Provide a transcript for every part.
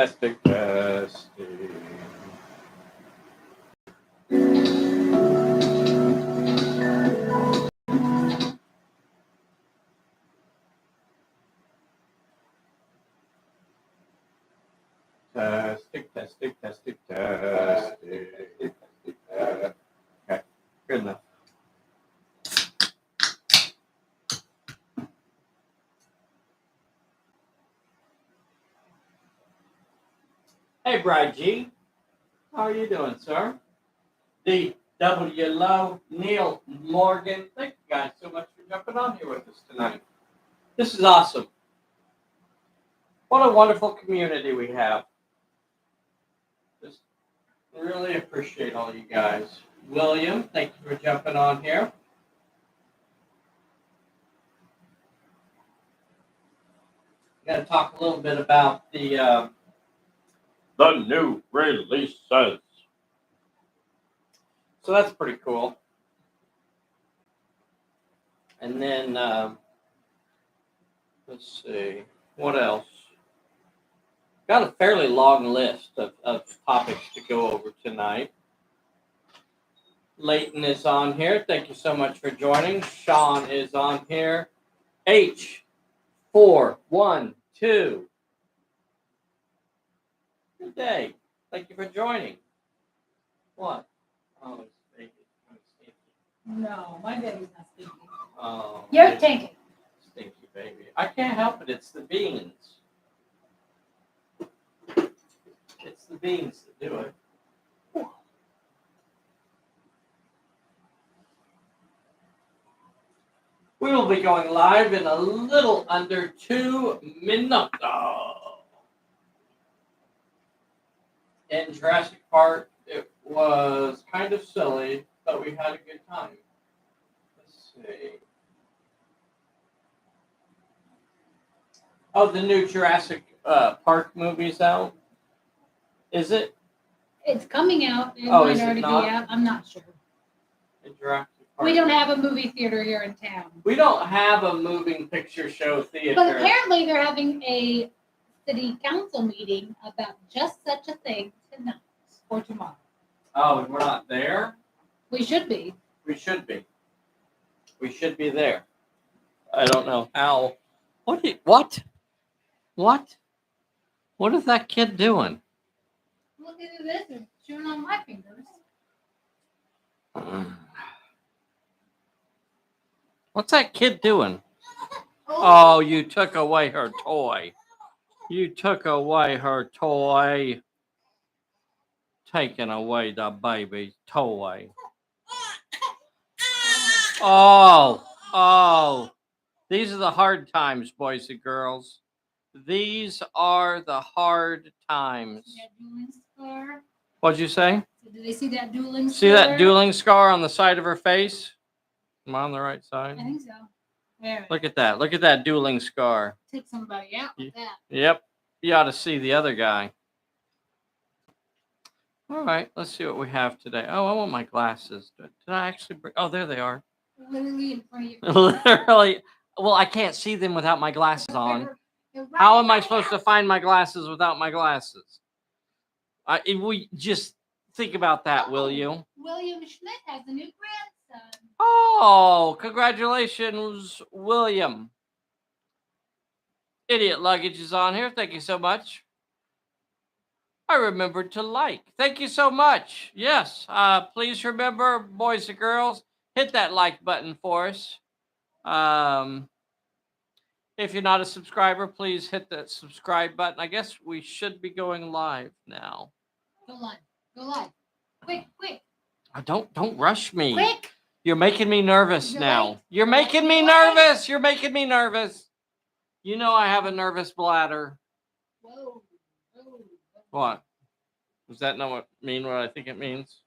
testing, testing. Testing, testing, testing, testing. Okay, good enough. Hey, Brad G. How are you doing, sir? The W. Lowe, Neil Morgan. Thank you guys so much for jumping on here with us tonight. This is awesome. What a wonderful community we have. Just really appreciate all you guys. William, thank you for jumping on here. I'm going to talk a little bit about the new releases. So that's pretty cool. And then, let's see, what else? Got a fairly long list of topics to go over tonight. Leighton is on here. Thank you so much for joining. Sean is on here. H412. Good day. Thank you for joining. What? Oh, it's stinky. No, my baby's not stinky. Oh, You're stinky. Stinky baby. I can't help it. It's the beans. It's the beans that do it. We will be going live in a little under 2 minutes. In Jurassic Park, it was kind of silly, but we had a good time. Let's see. Oh, the new Jurassic Park movie's out. Is it? It's coming out. It Oh, might is it already not? be out. I'm not sure. In Jurassic Park. We don't have a movie theater here in town. We don't have a moving picture show theater. But apparently they're having a city council meeting about just such a thing tonight or tomorrow. Oh, and we're not there? We should be. We should be. We should be there. I don't know how. What? What? What is that kid doing? Look at this. It's chewing on my fingers. What's that kid doing? Oh, you took away her toy. You took away her toy. Taking away the baby's toy. Oh. These are the hard times, boys and girls. These are the hard times. See that dueling scar? What'd you say? Did they see that dueling scar? See that dueling scar on the side of her face? Am I on the right side? I think so. There. Look at that. Look at that dueling scar. Take somebody out with that. Yep. You ought to see the other guy. All right. Let's see what we have today. Oh, I want my glasses. Did I actually bring? Oh, there they are. Literally in front of you. Literally. Well, I can't see them without my glasses on. How am I supposed to find my glasses without my glasses? We just think about that, will you? William Schmidt has a new grandson. Oh, congratulations, William. Idiot Luggage is on here. Thank you so much. I remembered to like. Thank you so much. Yes. Please remember, boys and girls, hit that like button for us. If you're not a subscriber, please hit that subscribe button. I guess we should be going live now. Go live. Go live. Quick. Don't rush me. Quick. You're making me nervous now. Late. You're making me nervous. You're making me nervous. You know I have a nervous bladder. Whoa. What? Does that not mean what I think it means?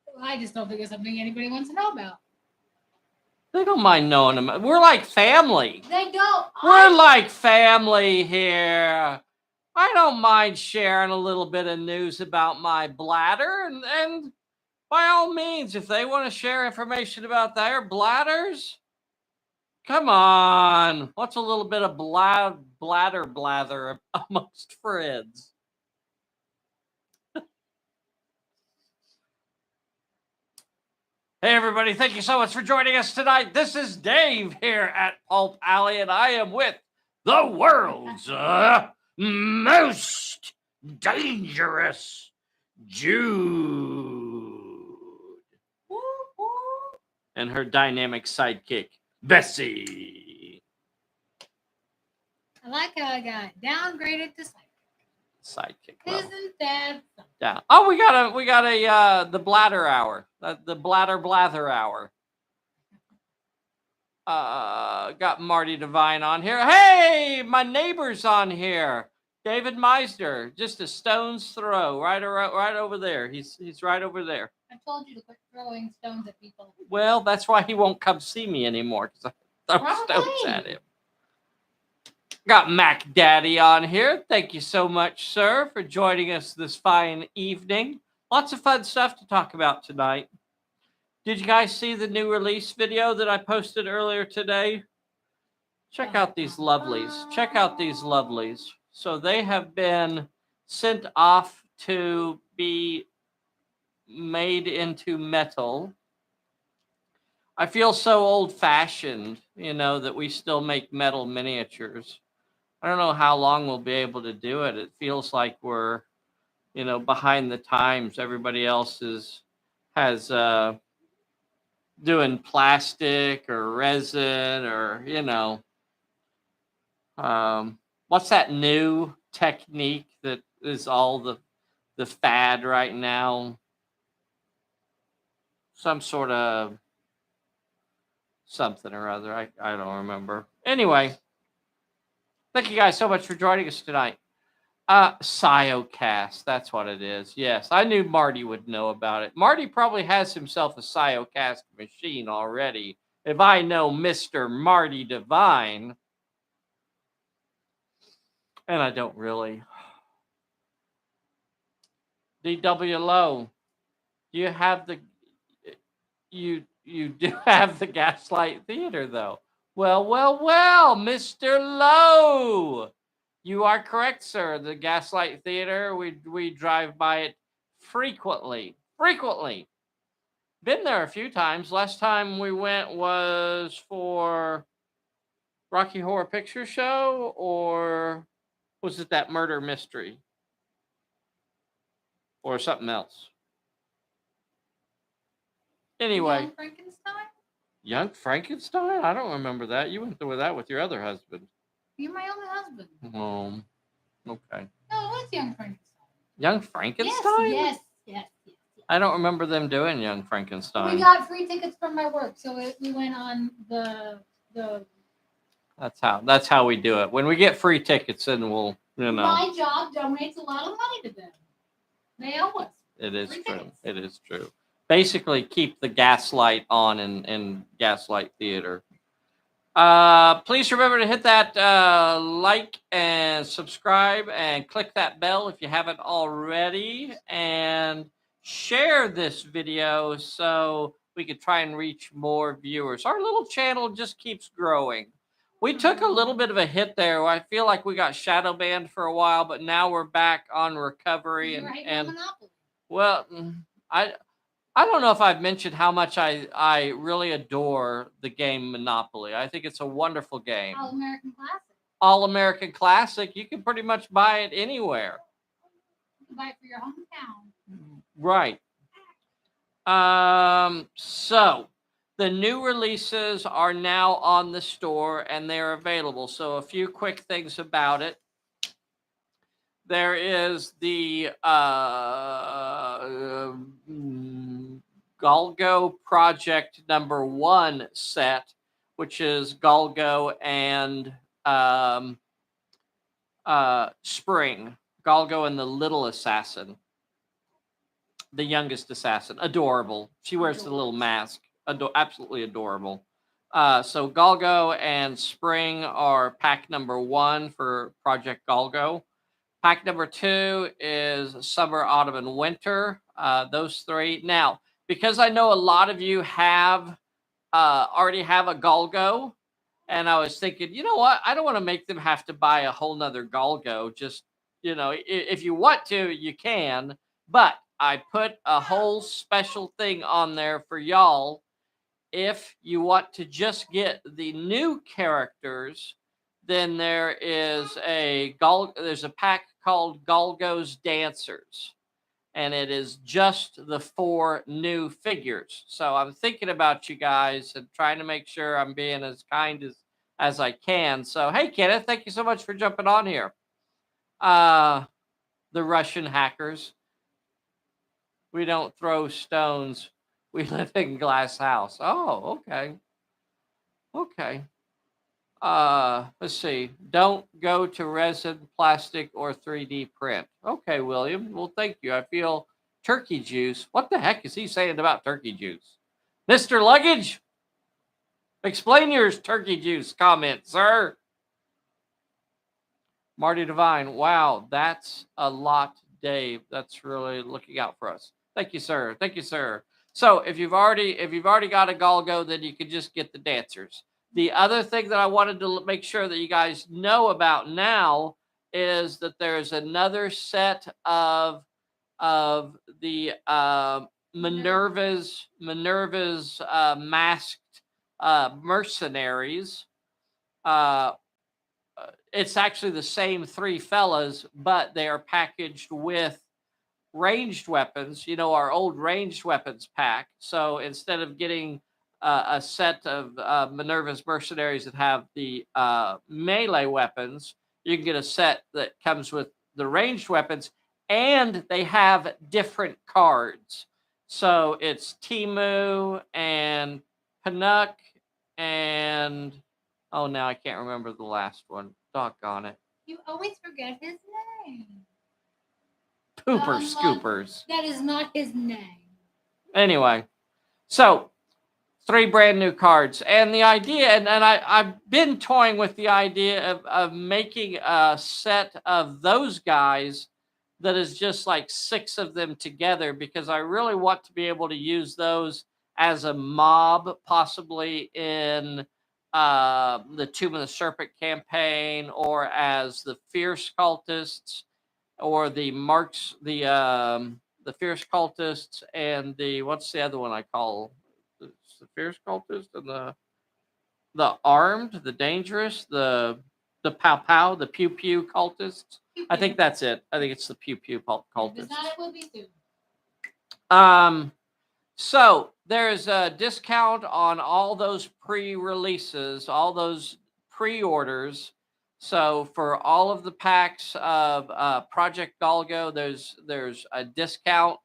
Well, I just don't think it's something anybody wants to know about. They don't mind knowing them. We're like family. They don't. We're like family here. I don't mind sharing a little bit of news about my bladder. And by all means, if they want to share information about their bladders, come on. What's a little bit of bladder blather amongst friends? Hey, everybody. Thank you so much for joining us tonight. This is Dave here at Pulp Alley, and I am with the world's most dangerous Jude and her dynamic sidekick, Bessy. I like how I got downgraded to Sidekick level. Isn't that something? Yeah. Oh, we got a the bladder hour. The blather hour. Got Marty Devine on here. Hey, my neighbor's on here. David Meisner, just a stone's throw, right over there. He's right over there. I told you to quit throwing stones at people. Well, that's why he won't come see me anymore, because I throw stones at him. Got Mac Daddy on here. Thank you so much, sir, for joining us this fine evening. Lots of fun stuff to talk about tonight. Did you guys see the new release video that I posted earlier today? Check out these lovelies. Check out these lovelies. So they have been sent off to be made into metal. I feel so old-fashioned, that we still make metal miniatures. I don't know how long we'll be able to do it. It feels like we're, behind the times. Everybody else has doing plastic or resin or, what's that new technique that is all the fad right now? Some sort of something or other. I don't remember. Anyway, thank you guys so much for joining us tonight. Siocast, that's what it is. Yes, I knew Marty would know about it. Marty probably has himself a Siocast machine already. If I know Mr. Marty Devine, and I don't really. DW Low, you have you do have the Gaslight Theater though. Well, Mr. Low. You are correct, sir. The Gaslight Theater, we drive by it frequently. Been there a few times. Last time we went was for Rocky Horror Picture Show, or was it that murder mystery? Or something else? Anyway. Young Frankenstein? Young Frankenstein? I don't remember that. You went through that with your other husband. You're my only husband. Okay. No, it was Young Frankenstein. Young Frankenstein? Yes. I don't remember them doing Young Frankenstein. We got free tickets from my work, so we went on the. That's how we do it. When we get free tickets, then we'll, My job donates a lot of money to them. They owe us. It is true. Tickets. It is true. Basically, keep the gaslight on in Gaslight Theater. Please remember to hit that like and subscribe and click that bell if you haven't already, and share this video so we could try and reach more viewers. Our little channel just keeps growing. We took a little bit of a hit there. I feel like we got shadow banned for a while, but now we're back on recovery. And Monopoly. Well, I don't know if I've mentioned how much I really adore the game Monopoly. I think it's a wonderful game. All-American Classic. All-American Classic. You can pretty much buy it anywhere. You can buy it for your hometown. Right. So the new releases are now on the store and they're available. So a few quick things about it. There is the Galgo Project #1 set, which is Galgo and Spring. Galgo and the Little Assassin. The youngest assassin. Adorable. She wears the little mask. Absolutely adorable. So Galgo and Spring are pack #1 for Project Galgo. Pack #2 is Summer, Autumn, and Winter. Those three. Now, because I know a lot of you have already have a Galgo, and I was thinking, you know what? I don't want to make them have to buy a whole nother Galgo. Just, if you want to, you can. But I put a whole special thing on there for y'all. If you want to just get the new characters, then there's a pack called Galgo's Dancers, and it is just the 4 new figures. So I'm thinking about you guys and trying to make sure I'm being as kind as I can. So hey, Kenneth, thank you so much for jumping on here. The Russian hackers. We don't throw stones. We live in glass house. Oh, okay. Okay. Let's see. Don't go to resin, plastic, or 3D print. Okay, William. Well, thank you. I feel turkey juice. What the heck is he saying about turkey juice? Mr. Luggage? Explain your turkey juice comment, sir. Marty Devine. Wow, that's a lot, Dave. That's really looking out for us. Thank you, sir. Thank you, sir. So if you've already got a Galgo, then you can just get the dancers. The other thing that I wanted to make sure that you guys know about now is that there's another set of the Minerva's masked mercenaries. It's actually the same 3 fellas, but they are packaged with ranged weapons, our old ranged weapons pack. So instead of getting a set of Minerva's mercenaries that have the melee weapons, you can get a set that comes with the ranged weapons, and they have different cards. So it's Timu and Panuk and now I can't remember the last one. Doggone it. You always forget his name. Pooper Scoopers. That is not his name. Anyway, so 3 brand new cards. And the idea, and I've been toying with the idea of making a set of those guys that is just like 6 of them together, because I really want to be able to use those as a mob, possibly in the Tomb of the Serpent campaign, or as the Fierce Cultists, or the Fierce Cultists, and what's the other one I call? It's the Fierce Cultist and the Armed, the Dangerous, the Pow Pow, the Pew Pew Cultists. I think that's it. I think it's the Pew Pew Cultists. If it's not, it will be soon. So there's a discount on all those pre-releases, all those pre-orders. So for all of the packs of Project Galgo, there's a discount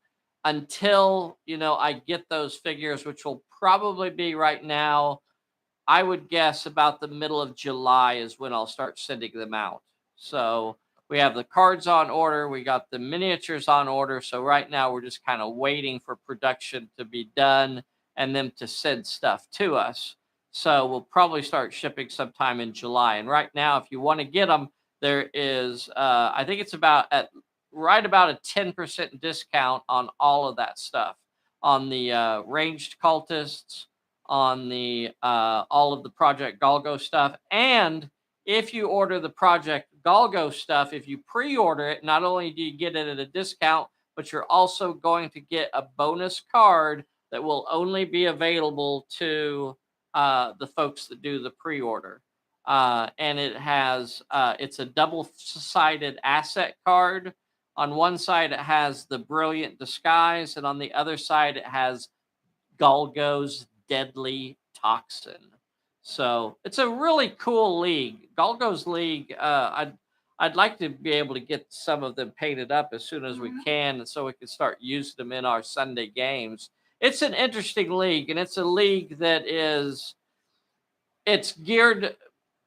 until I get those figures, which will probably be right now. I would guess about the middle of July is when I'll start sending them out. So we have the cards on order. We got the miniatures on order. So right now we're just kind of waiting for production to be done and them to send stuff to us. So we'll probably start shipping sometime in July. And right now, if you want to get them, there is, I think it's right about a 10% discount on all of that stuff, on the ranged cultists, on the all of the Project Galgo stuff. And if you order the Project Galgo stuff, if you pre-order it, not only do you get it at a discount, but you're also going to get a bonus card that will only be available to the folks that do the pre-order. And it's a double-sided asset card. On one side, it has the Brilliant Disguise, and on the other side, it has Galgo's Deadly Toxin. So it's a really cool league. Galgo's League, I'd like to be able to get some of them painted up as soon as we can, so we can start using them in our Sunday games. It's an interesting league, and it's a league that it's geared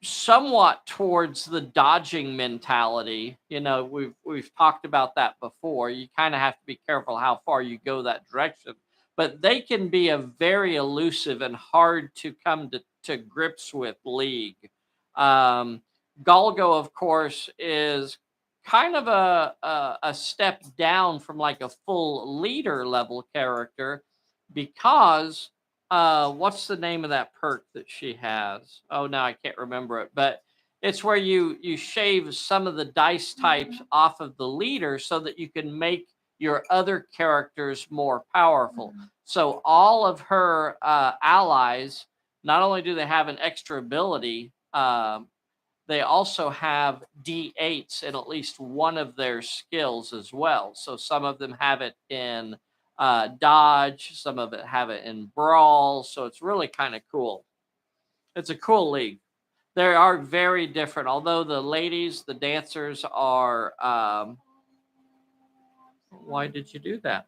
somewhat towards the dodging mentality. We've talked about that before. You kind of have to be careful how far you go that direction. But they can be a very elusive and hard to come to grips with league. Galgo, of course, is kind of a step down from like a full leader level character, because what's the name of that perk that she has? Oh, now I can't remember it, but it's where you shave some of the dice types off of the leader so that you can make your other characters more powerful. Mhm. So all of her allies, not only do they have an extra ability, they also have D8s in at least one of their skills as well. So some of them have it in dodge, some of it have it in brawl. So it's really kind of cool. It's a cool league. They are very different. Although the ladies, the dancers are. Why did you do that?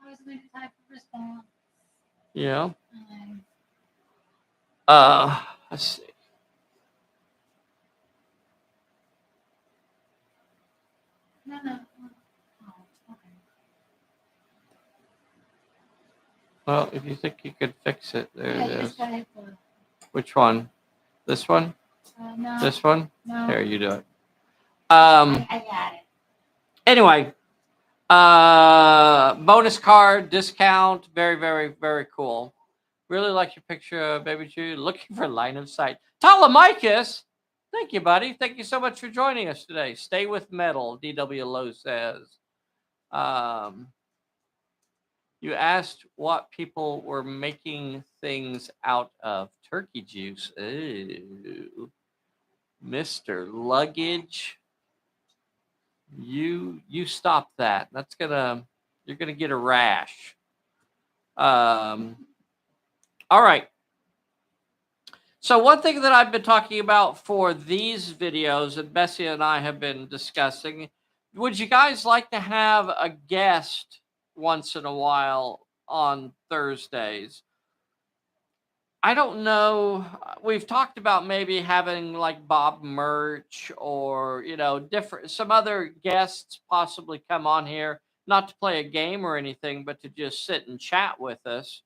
I was going to type a response. Yeah. Um, Let's see. no. Oh, okay. Well, if you think you could fix it, there Yeah, it you is. just gotta hit the. Which one? This one? No. This one? No. Here, you do it. I got it. Anyway, bonus card discount. Very, very, very cool. Really like your picture, Baby Jude. Looking for line of sight. Telemachus. Thank you, buddy. Thank you so much for joining us today. Stay with metal, DW Lowe says. You asked what people were making things out of. Turkey juice. Ooh. Mr. Luggage. You stop that. You're gonna get a rash. All right. So one thing that I've been talking about for these videos, and Bessy and I have been discussing, would you guys like to have a guest once in a while on Thursdays? I don't know. We've talked about maybe having like Bob Murch or, different, some other guests possibly come on here, not to play a game or anything, but to just sit and chat with us.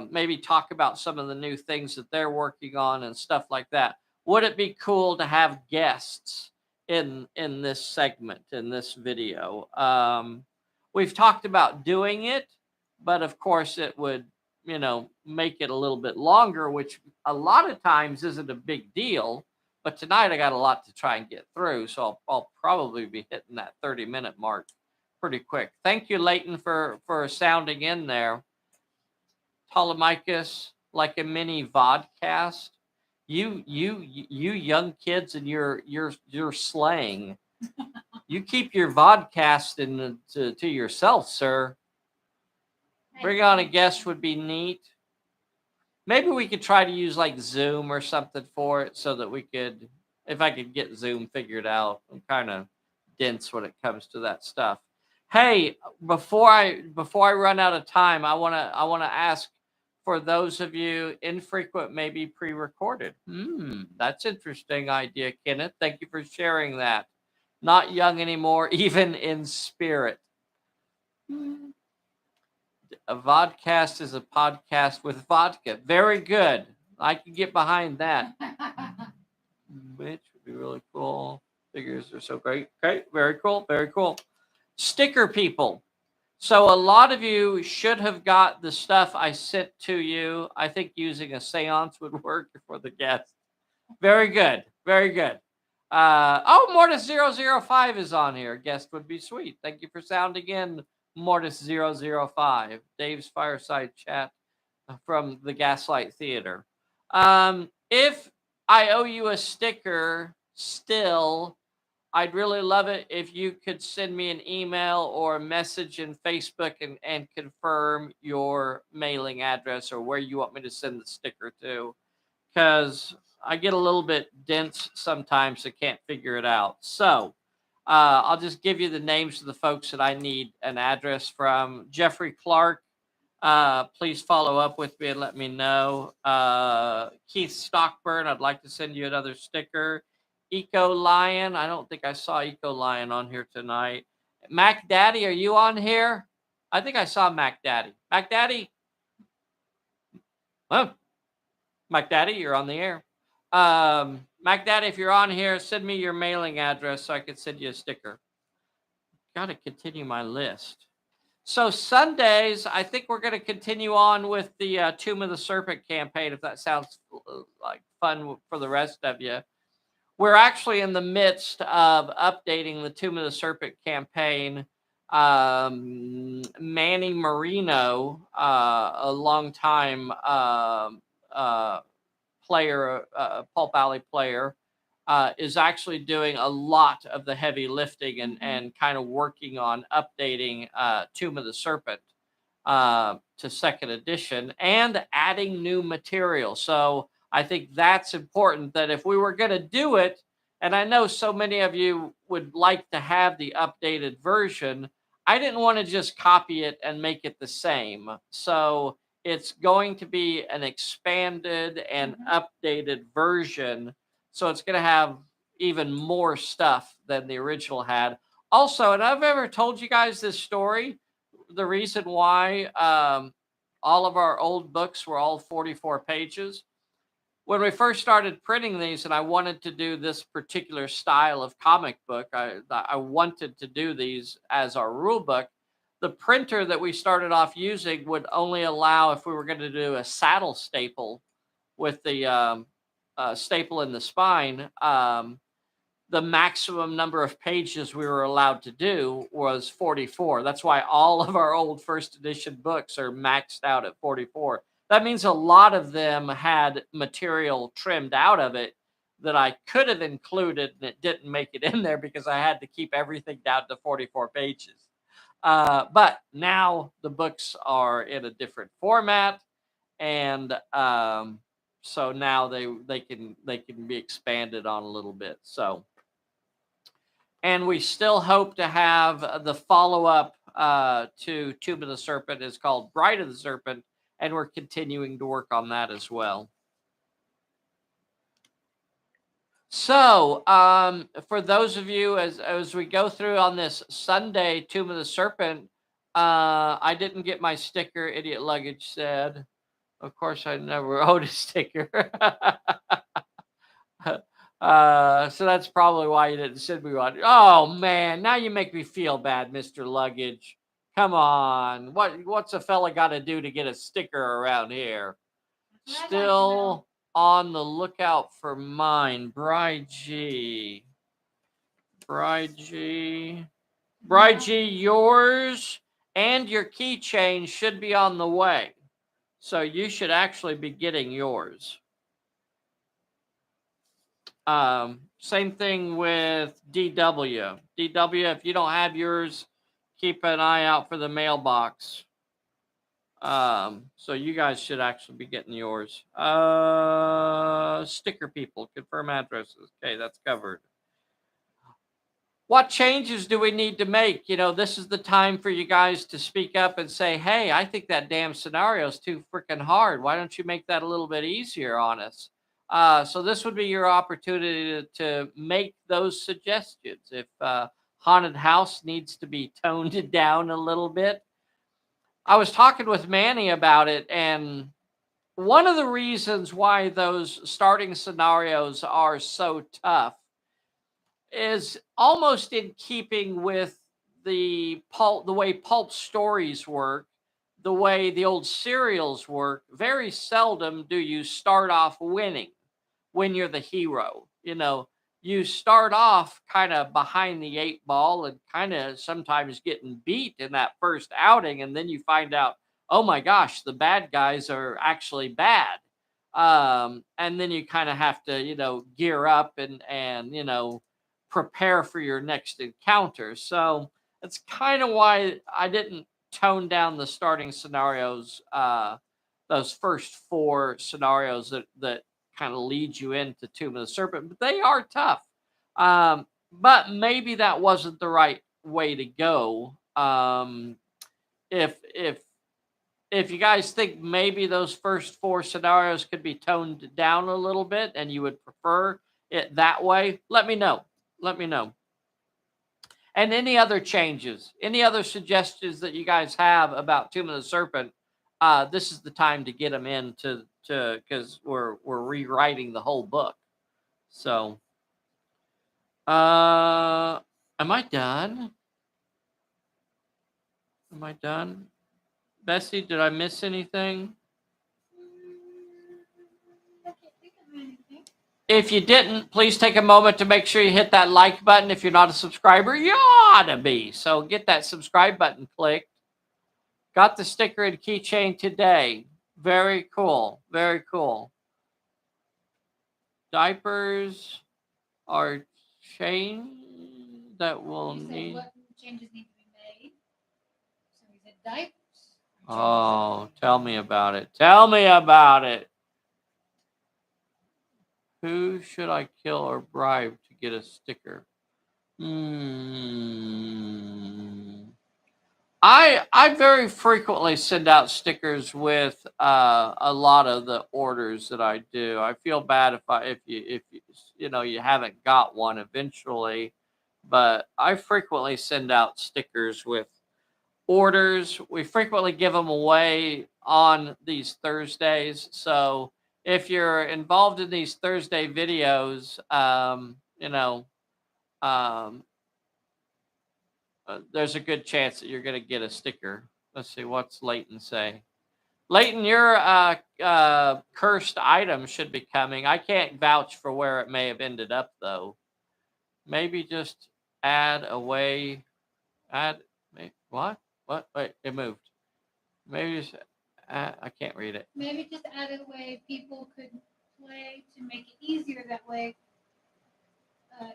Maybe talk about some of the new things that they're working on and stuff like that. Would it be cool to have guests in this segment, in this video? We've talked about doing it, but of course it would make it a little bit longer, which a lot of times isn't a big deal. But tonight I got a lot to try and get through, so I'll probably be hitting that 30-minute mark pretty quick. Thank you, Leighton, for sounding in there. Telemachus, like a mini vodcast. You young kids and your slang. You keep your vodcast to yourself, sir. Bring on a guest would be neat. Maybe we could try to use like Zoom or something for it so that we could, if I could get Zoom figured out. I'm kind of dense when it comes to that stuff. Hey, before I run out of time, I wanna ask for those of you infrequent, maybe pre-recorded. That's interesting idea, Kenneth. Thank you for sharing that. Not young anymore, even in spirit. A vodcast is a podcast with vodka. Very good. I can get behind that. Which would be really cool. Figures are so great. Okay, very cool. Very cool. Sticker people. So a lot of you should have got the stuff I sent to you. I think using a seance would work for the guest. Very good. Very good. Mortis005 is on here. Guest would be sweet. Thank you for sounding in, Mortis005. Dave's fireside chat from the Gaslight Theater. If I owe you a sticker still, I'd really love it if you could send me an email or a message in Facebook and confirm your mailing address or where you want me to send the sticker to. Because I get a little bit dense sometimes. I can't figure it out. So I'll just give you the names of the folks that I need an address from. Jeffrey Clark, please follow up with me and let me know. Keith Stockburn, I'd like to send you another sticker. Eco Lion, I don't think I saw Eco Lion on here tonight. Mac Daddy, are you on here? I think I saw Mac Daddy. Mac Daddy? Well, Mac Daddy, you're on the air. Mac Daddy, if you're on here, send me your mailing address so I can send you a sticker. Got to continue my list. So Sundays, I think we're going to continue on with the Tomb of the Serpent campaign, if that sounds like fun for the rest of you. we're actually in the midst of updating the Tomb of the Serpent campaign. Manny Marino, a longtime player, Pulp Alley player, is actually doing a lot of the heavy lifting and kind of working on updating Tomb of the Serpent to second edition and adding new material. So I think that's important, that if we were going to do it, and I know so many of you would like to have the updated version, I didn't want to just copy it and make it the same. So it's going to be an expanded and updated version. So it's going to have even more stuff than the original had. Also, and I've ever told you guys this story, the reason why all of our old books were all 44 pages. When we first started printing these, and I wanted to do this particular style of comic book, I wanted to do these as our rule book. The printer that we started off using would only allow, if we were going to do a saddle staple with the staple in the spine, the maximum number of pages we were allowed to do was 44. That's why all of our old first edition books are maxed out at 44. That means a lot of them had material trimmed out of it that I could have included, and it didn't make it in there because I had to keep everything down to 44 pages. But now the books are in a different format, and so now they can be expanded on a little bit. So. And we still hope to have the follow-up to Tomb of the Serpent is called Bride of the Serpent, and we're continuing to work on that as well. So, for those of you, as we go through on this Sunday Tomb of the Serpent, I didn't get my sticker, Idiot Luggage said. Of course, I never owed a sticker. So that's probably why you didn't send me one. Oh man, now you make me feel bad, Mr. Luggage. Come on. What's a fella got to do to get a sticker around here? Still on the lookout for mine. Bride G. Bride G. Bride G, yours and your keychain should be on the way. So you should actually be getting yours. Same thing with DW. DW, if you don't have yours, keep an eye out for the mailbox. So you guys should actually be getting yours. Sticker people, confirm addresses. Okay, that's covered. What changes do we need to make? You know, this is the time for you guys to speak up and say, hey, I think that damn scenario is too freaking hard. Why don't you make that a little bit easier on us? So this would be your opportunity to make those suggestions. If Haunted House needs to be toned down a little bit. I was talking with Manny about it, and one of the reasons why those starting scenarios are so tough is almost in keeping with the way pulp stories work, the way the old serials work. Very seldom do you start off winning when you're the hero. You know, you start off kind of behind the eight ball and kind of sometimes getting beat in that first outing, and then you find out, oh my gosh, the bad guys are actually bad. And then you kind of have to, gear up and prepare for your next encounter. So that's kind of why I didn't tone down the starting scenarios, those first four scenarios that kind of lead you into Tomb of the Serpent, but they are tough. But maybe that wasn't the right way to go. If you guys think maybe those first four scenarios could be toned down a little bit and you would prefer it that way, let me know. Let me know. And any other changes, any other suggestions that you guys have about Tomb of the Serpent, this is the time to get them in to because we're rewriting the whole book. So, am I done? Am I done? Bessy, did I miss anything? I can't think of anything. If you didn't, please take a moment to make sure you hit that like button. If you're not a subscriber, you ought to be. So get that subscribe button clicked. Got the sticker and keychain today. Very cool. Very cool. Diapers are changed that will You said need. what changes need to be made. So we said diapers. Oh, tell me about it. Tell me about it. Who should I kill or bribe to get a sticker? I very frequently send out stickers with a lot of the orders that I do. I feel bad if you you haven't got one eventually, but I frequently send out stickers with orders. We frequently give them away on these Thursdays. So if you're involved in these Thursday videos, um, there's a good chance that you're going to get a sticker. Let's see, what's Leighton say? Leighton, your cursed item should be coming. I can't vouch for where it may have ended up, though. Maybe just add away. What? What? Wait, it moved. Maybe just, I can't read it. Maybe just add a way people could play to make it easier that way.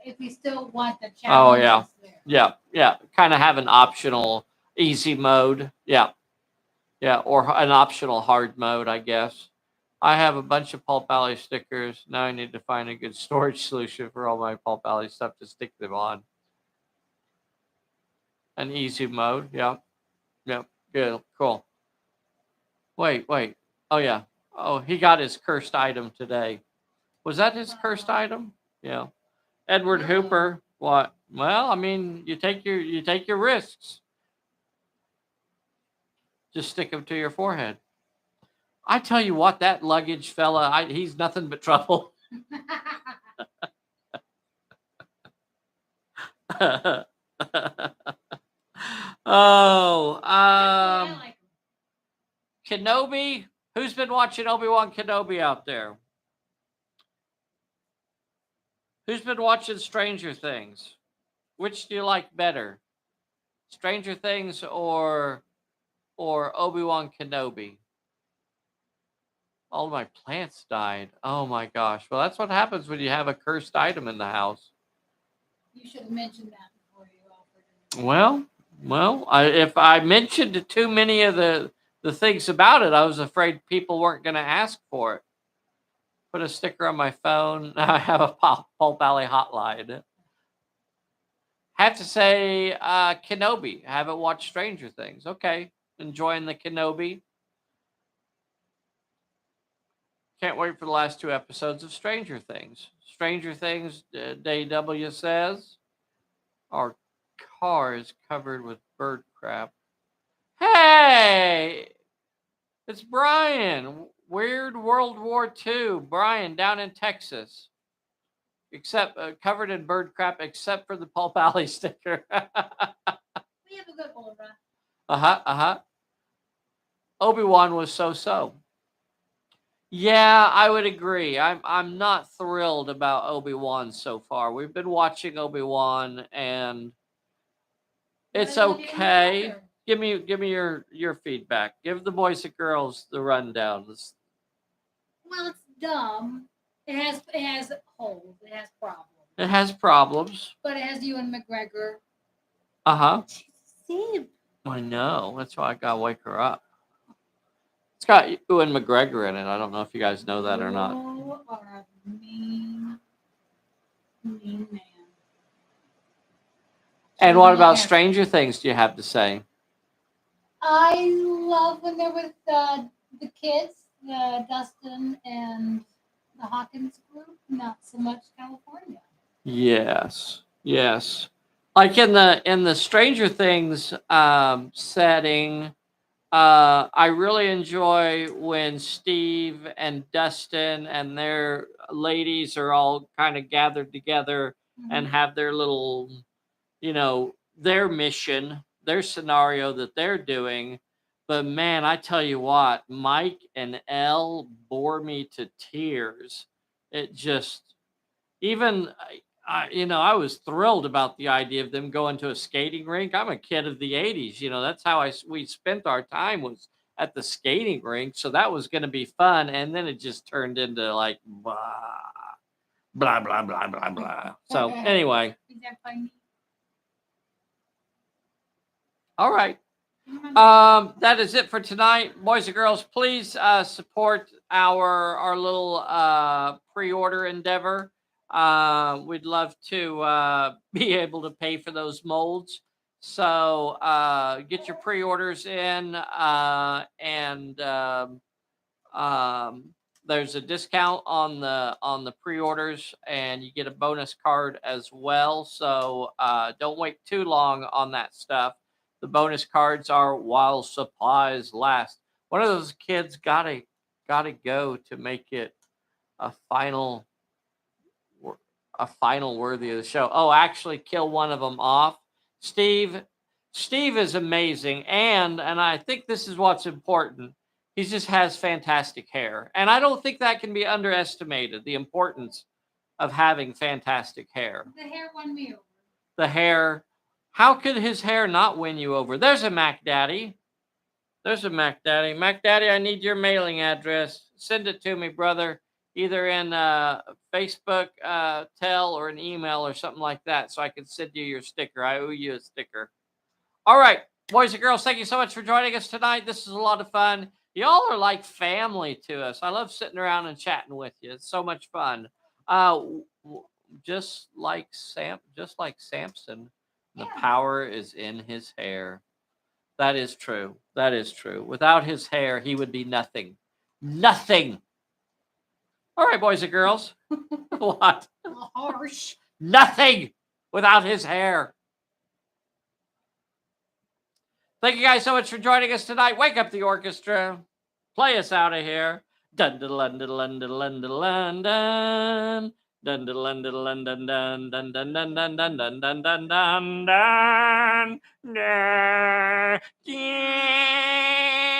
If we still want the Oh, challenges there. Yeah. Kind of have an optional easy mode. Yeah, or an optional hard mode, I guess. I have a bunch of Pulp Alley stickers. Now I need to find a good storage solution for all my Pulp Alley stuff to stick them on. An easy mode. Yeah. Good. Cool. Wait. Oh, yeah. Oh, he got his cursed item today. Was that his cursed item? Yeah. Edward Hooper. What? Well, I mean, you take your risks. Just stick them to your forehead. I tell you what, that luggage fella, he's nothing but trouble. Oh, Kenobi. Who's been watching Obi-Wan Kenobi out there? Who's been watching Stranger Things? Which do you like better? Stranger Things or Obi-Wan Kenobi? All my plants died. Oh my gosh. Well, that's what happens when you have a cursed item in the house. You should have mentioned that before you offered it. Well, if I mentioned too many of the things about it, I was afraid people weren't going to ask for it. Put a sticker on my phone. I have a Pulp Alley hotline. Have to say Kenobi. I haven't watched Stranger Things. Okay. Enjoying the Kenobi. Can't wait for the last 2 episodes of Stranger Things. Stranger Things, DW says, our car is covered with bird crap. Hey! It's Brian. Weird World War II. Brian down in Texas. Except covered in bird crap, except for the Pulp Alley sticker. We have a good one, right? Obi-Wan was so. Yeah, I would agree. I'm not thrilled about Obi-Wan so far. We've been watching Obi-Wan and it's okay. Give me your feedback. Give the boys and girls the rundown. Well, it's dumb. It has holes. It has problems. It has problems. But it has Ewan McGregor. Steve. I know. That's why I gotta wake her up. It's got Ewan McGregor in it. I don't know if you guys know that or not. You are a mean man. And what about Stranger Things do you have to say? I love when they're with the kids, Dustin and the Hawkins group. Not so much California. Yes. Like in the Stranger Things setting, I really enjoy when Steve and Dustin and their ladies are all kind of gathered together and have their little, their mission, their scenario that they're doing. But man, I tell you what, Mike and Elle bore me to tears. It just, even I was thrilled about the idea of them going to a skating rink. I'm a kid of the 80s. That's how we spent our time, was at the skating rink. So that was going to be fun. And then it just turned into like blah, blah, blah, blah, blah, blah. So anyway. Is that funny? All right. That is it for tonight, boys and girls. Please support our little pre-order endeavor. We'd love to be able to pay for those molds. So get your pre-orders in, and there's a discount on the pre-orders, and you get a bonus card as well. So don't wait too long on that stuff. The bonus cards are while supplies last. One of those kids gotta go to make it a final worthy of the show. Oh, actually kill one of them off. Steve is amazing, and I think this is what's important. He just has fantastic hair, and I don't think that can be underestimated, the importance of having fantastic hair. The hair won me over. The hair. How could his hair not win you over? There's a Mac Daddy. Mac Daddy, I need your mailing address. Send it to me, brother. Either in Facebook tell or an email or something like that, so I can send you your sticker. I owe you a sticker. All right, boys and girls, thank you so much for joining us tonight. This is a lot of fun. Y'all are like family to us. I love sitting around and chatting with you. It's so much fun. Just like Samson, the power is in his hair. That is true. Without his hair, he would be nothing. Nothing. All right, boys and girls. What? Harsh. Nothing without his hair. Thank you guys so much for joining us tonight. Wake up the orchestra. Play us out of here. Dun dun dun dun dun dun dun dun. Dun dun dun dun dun dun dun dun dun dun dun dun dun dun dun dun dun.